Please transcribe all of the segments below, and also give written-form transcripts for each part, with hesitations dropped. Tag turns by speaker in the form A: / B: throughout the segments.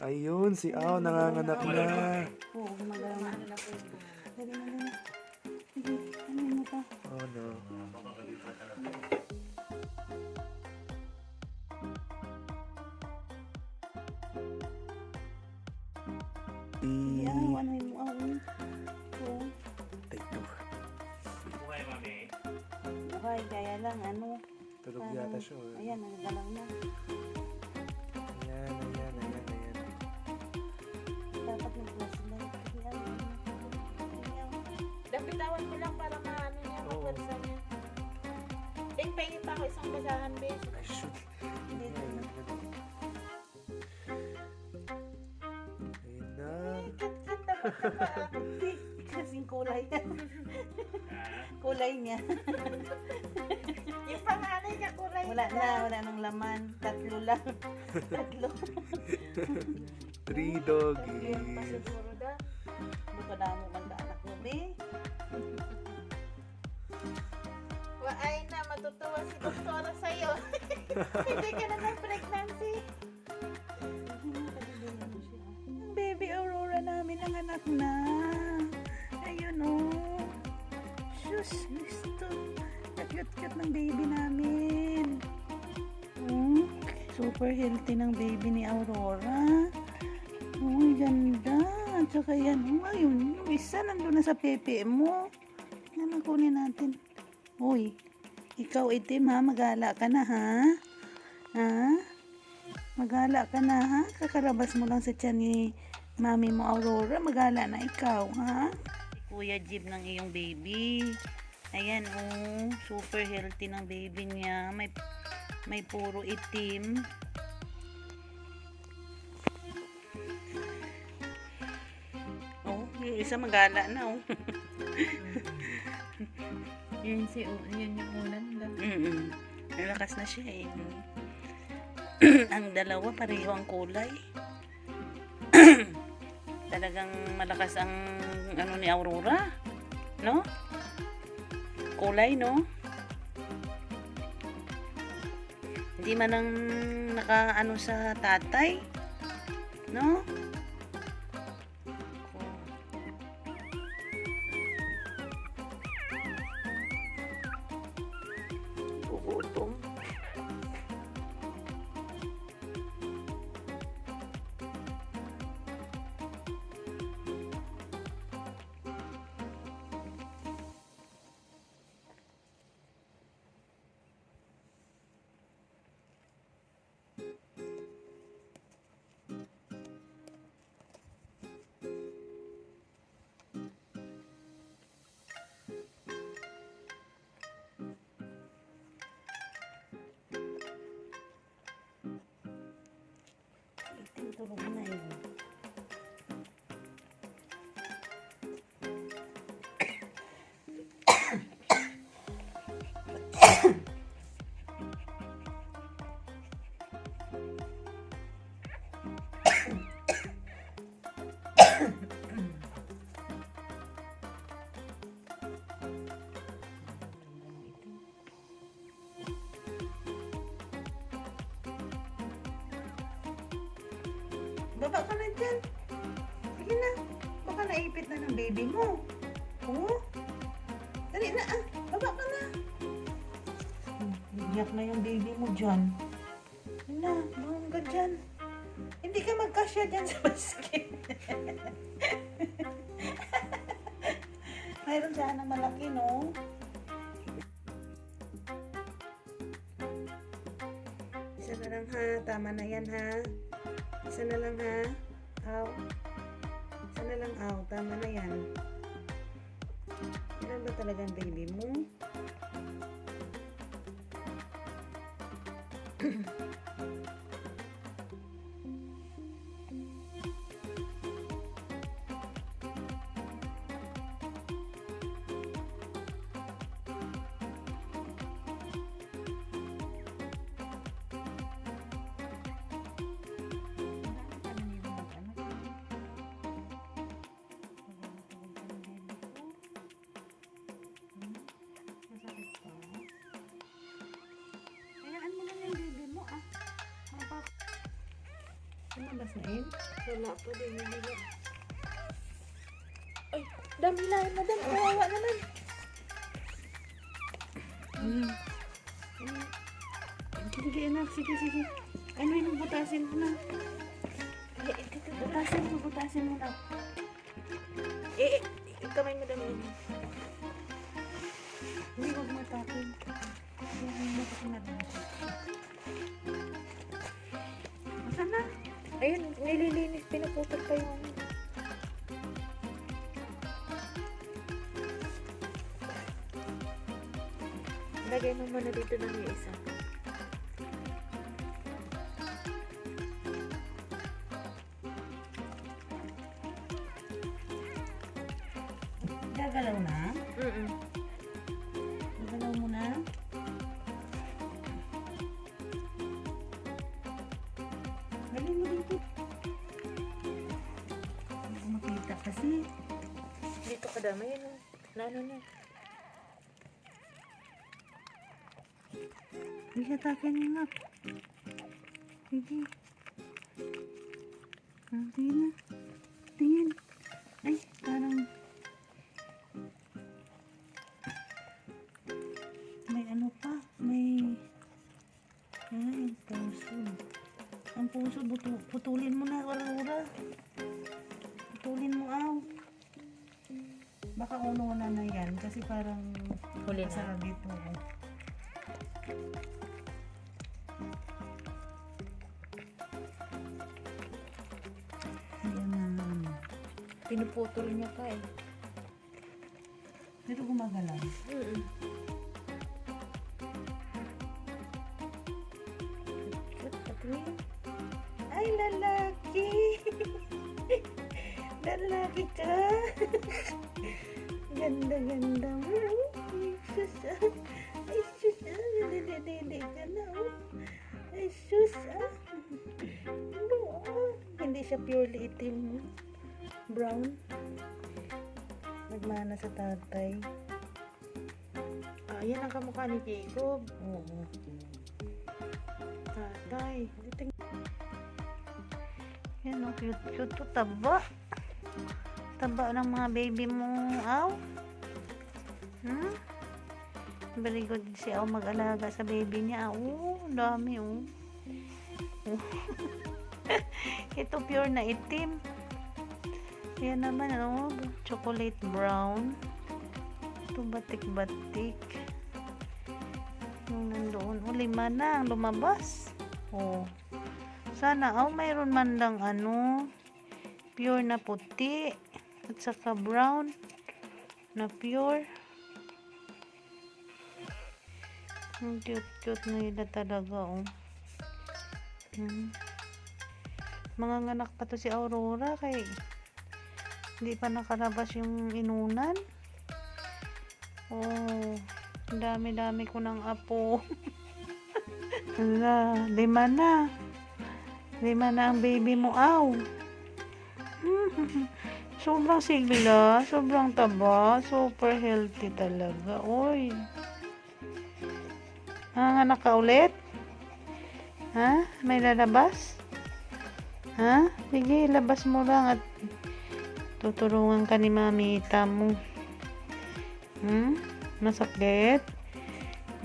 A: Ayun, si Ao nanganganak na.
B: Oo, gumagana. Dali na. Sige, ano mo pa?
A: Oh no.
B: Ano mo? Oo.
A: Take two.
B: Buhay, kaya lang, ano.
A: Tulog yata siya. Oh.
B: Ayan, nagagalang na.
A: Ayan.
B: Dapat nag-flashlight.
C: Dapitawan mo lang para maano niya,
A: Oo.
C: mapwersa niya. Pahingin pa ako isang basahan, bes.
A: Ay, shoot.
B: Dito na.
A: Ayun na.
C: Cute naman naman.
B: Kasing kulay. Kulay niya.
C: Yung panganay niya kulay.
B: Wala nang laman. Tatlo lang. Tatlo.
A: 3
C: Yun pa
A: doggies.
C: siguro da.
B: Buka na mo man anak mo, be.
C: Ay na, matutuwa si doktora sa'yo. Hindi ka na pregnancy.
B: Ang baby Aurora namin ang anak na. Ayun oh. Sus, listo. Cute ng baby namin. Super healthy ng baby ni Aurora. Uy, ganda. At saka yan. Ayun, yung isa nandun na sa pepe mo. Yan, kunin natin. Uy, ikaw itim ha. Magala ka na ha. Ha? Magala ka na ha. Kakarabas mo lang sa tiyan ni mami mo Aurora. Magala na ikaw ha. Kuya Jib ng iyong baby. Ayan oh. Super healthy ng baby niya. May puro itim. Oh, yung isa magala na oh.
C: Yun yung unan lang.
B: Nalakas na siya eh. Ang dalawa pareho ang kulay. Talagang malakas ang ano ni Aurora, no? Kulay, no? Hindi man ang nakaano sa tatay, no? Gugutom. Tulog na yun. Baba ka na dyan. Sige na. Baka naipit na ng baby mo. Oh. Dali na ah. Baba ka na. Iyak na yung baby mo dyan. Sige na. Buhong ka dyan. Hindi ka magkasya dyan sa basket. Mayroon sana malaki, no? Isa na lang ha. Tama na yan ha. Isa na lang ha. Aw. Isa na lang aw. Tama na yan. Ilan ba talaga ang baby mo? Hayaan mo lang yung baby mo ah. lumabas na eh.
C: Wala pa din. Wala. Ay, dami lang. Madam, kawawa naman.
B: Sige anak, sige. Ano yung butasin mo na? Butasin mo na.
C: Kamay mo dami.
B: Hindi, huwag matapin. Huwag matapin na doon. Masa na?
C: Ayun, nililinis. Pinaputol pa yung lagay mo muna dito ng yung isa.
B: Gagalaw na?
C: Mm-mm.
B: Gagalaw mo na? Galing mo dito. Hindi ko makita kasi.
C: Dito ka dama yun. Lalo na.
B: Sige, atakin mo na. Sige. Tingin na. Tingin. Ay, parang may ano pa. May ay, puso. Ang puso, putulin mo na, Aurora. Putulin mo, aw. Baka uno na yan. Kasi parang
C: Huli na.
B: masarap dito.
C: Pinuputol niya pa eh.
B: Pero gumagalaw.
C: Mm-mm.
B: Ay, lalaki! Lalaki ka! Ganda mo. Ay, sus ah. Ay, sus ah. Dede ka na oh. Ay, sus ah. Ano ah. Hindi siya purely itim. Brown. Nagmana sa tatay.
C: Ah, yan ang kamukha ni Jacob.
B: Oo.
C: Tatay.
B: Yan o, cute to, taba. Taba ng mga baby mo, aw. Very good si aw mag-alaga sa baby niya. Dami oh. Ito pure na itim. Yan naman oh, chocolate brown. Ito batik-batik. Yung nandoon, 5 na ang lumabas. Oh. Sana mayroon man lang pure na puti at saka brown na pure. Ang cute nila talaga Manganganak pa to si Aurora kay hindi pa nakalabas yung inunan. Dami ko ng apo. Ala, 5 na. 5 na ang baby mo, aw. Sobrang sigla, sobrang taba, super healthy talaga. Oy. Nanganak ka ulit? Ha? May lalabas? Ha? Sige, labas mo lang at tutulungan ka ni mamita mo. Masakit?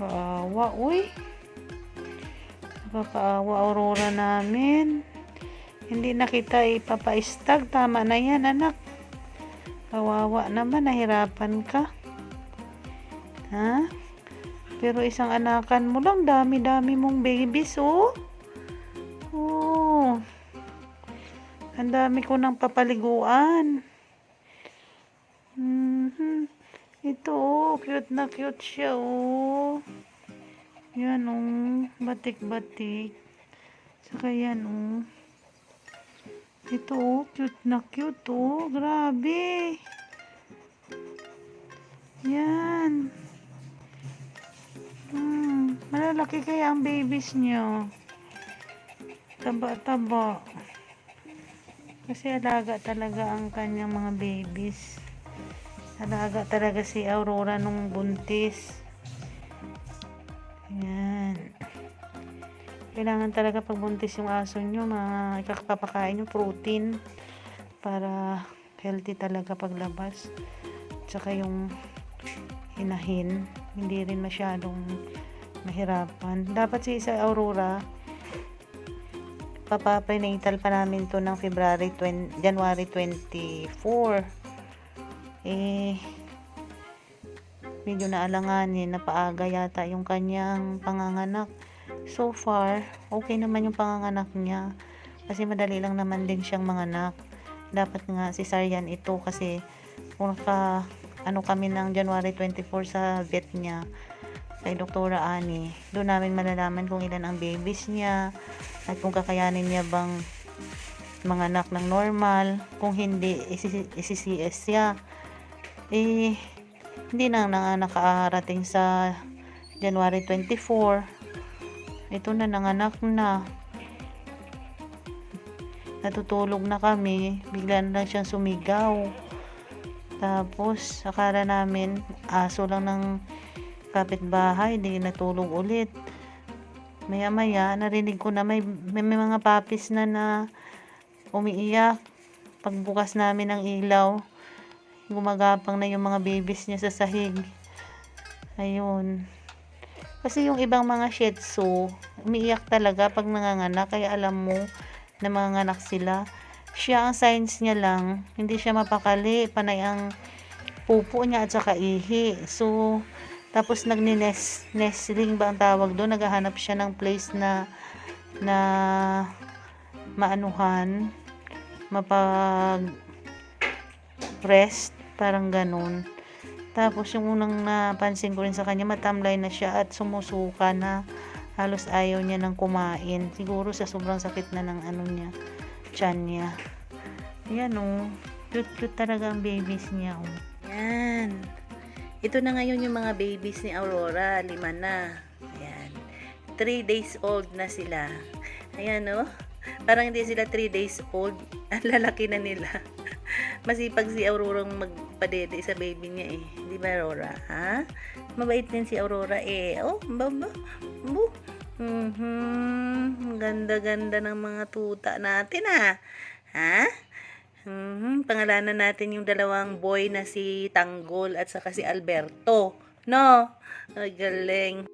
B: Kaawa, uy. Nakakaawa Aurora namin. Hindi na kita ipapa-stag. Tama na yan, anak. Kawawa naman, nahirapan ka. Ha? Pero isang anakan mo lang, dami-dami mong babies, oh. Ang dami ko ng papaliguan. Ito, cute na cute siya, Yan, batik-batik. Saka yan, Ito, cute na cute, Grabe. Yan. Malalaki kaya ang babies niya. Taba-taba. Kasi alaga talaga ang kanyang mga babies. Alaga talaga si Aurora nung buntis. Yan. Kailangan talaga pag buntis yung aso nyo, ikakapakain yung protein para healthy talaga paglabas. Tsaka yung hinahin, hindi rin masyadong mahirapan. Dapat si isa Aurora, papaprenatal pa namin to ng January 24. Medyo naalanganin, napaaga yata yung kanyang panganganak. So far, okay naman yung panganganak niya. Kasi madali lang naman din siyang manganak. Dapat nga cesarean ito kasi kung kami ng January 24 sa vet niya, kay Doktora Ani, doon namin malalaman kung ilan ang babies niya at kung kakayanin niya bang manganak ng normal. Kung hindi, isi-CS siya. Hindi na nakarating sa January 24. Ito na, nanganak na. Natutulog na kami, bigla na lang siyang sumigaw. Tapos akala namin aso lang ng kapitbahay, di natulog ulit. Maya maya narinig ko na may mga papis na umiiyak. Pagbukas namin ng ilaw, gumagapang na yung mga babies niya sa sahig. Ayun. Kasi yung ibang mga Shih Tzu, umiiyak talaga pag nanganganak, kaya alam mo na manganganak sila. Siya, ang signs niya lang, hindi siya mapakali, panay ang pupo niya at saka ihi. So, tapos nestling ba ang tawag doon? Naghahanap siya ng place na maanuhan, mapag-rest, parang ganun. Tapos yung unang napansin ko rin sa kanya, matamlay na siya at sumusuka na, halos ayaw niya nang kumain. Siguro sa sobrang sakit na ng niya, tiyan niya. Ayan cute talaga ang babies niya. Ayan. Ito na ngayon yung mga babies ni Aurora, 5 na. Ayan. 3 days old na sila. Ayan parang hindi sila 3 days old. Ang lalaki na nila. Masipag si Aurora magpadede sa baby niya Di ba, Aurora? Ha? Mabait din si Aurora Ganda-ganda ng mga tuta natin Ha? Pangalanan natin yung dalawang boy na si Tanggol at saka si Alberto. No? Ay, galing.